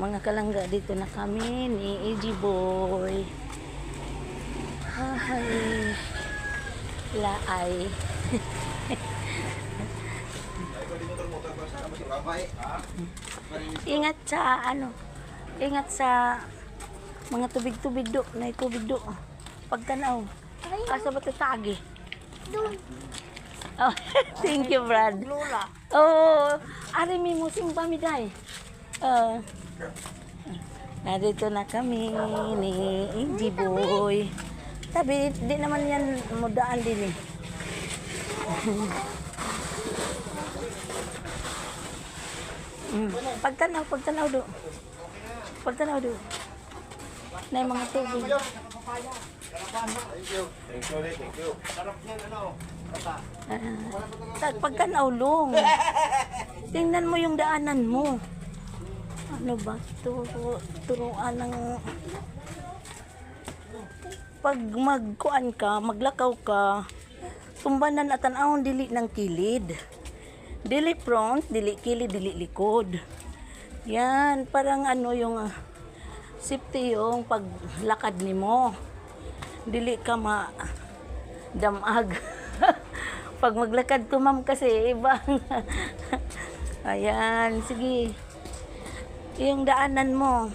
Mga kalangga, dito na kami ni AG Boy. Ay, laay. Ingat sa ingat sa mga tubig-tubig do, na tubig do. Pagtanaw. Asa ba tatagi? Oh, thank you, Brad. Oh, ari mi mo simba mi day. Narito na kami ni AG Boy. Tabi, di naman yan mudaan din eh. Pagtanaw do. Pagtanaw do. Na mga tubig. Thank you. Sarap niyan, Pagtanaw long. Tingnan mo yung daanan mo. Ano ba? Turuan ng... Pag magkuan ka, maglakaw ka, tumbanan at tanawon dili ng kilid. Dili front, dili kilid, dili likod. Yan, parang ano yung safety yung paglakad nimo. Dili ka damag. Pag maglakad ko ma'am kasi ibang. Ayan, sige. Yung daanan mo.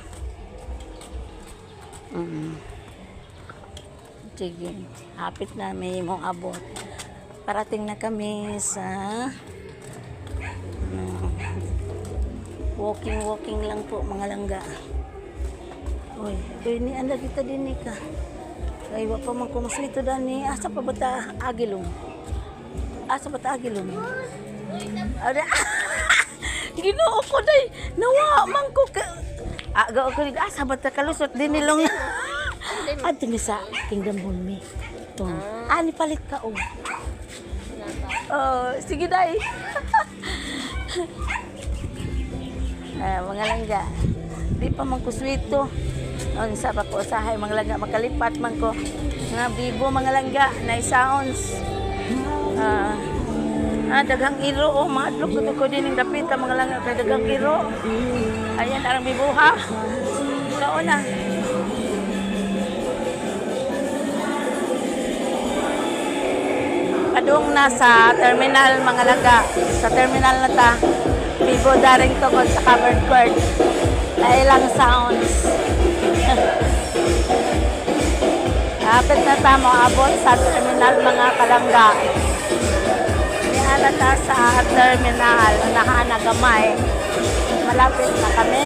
Sige, hapit na may mong abot. Parating na kami sa walking lang po mga langga. Uy, ni anda kita din ni ka. Ay wa pa man kumusito dani. Asa pa bata agilong? Asa bata agilong? Ada. Ginoo ko day. Nawa man ko ka. Aga ko di asa bata kalusot din nilong. At ni sa Kingdom Bunmi. Ani palit ka oh. Oh, sige day. Mga langga. Di pa man ko swito. Sa pa ko usahay mga langga makalipat man ko. Nga bibo mga langga na sounds. Daghang iro oh, madlok ko din ng dapit mga langga kay daghang iro. Ayan arang bibuha. Kauna. Padung nasa terminal mga langga. Sa terminal na ta. Bibo daring tungod sa covered court. Lailang sounds. Kapit na tamo abot sa terminal mga kalangga. Nihalata sa terminal. Nahanag gamay. Malapit na kami.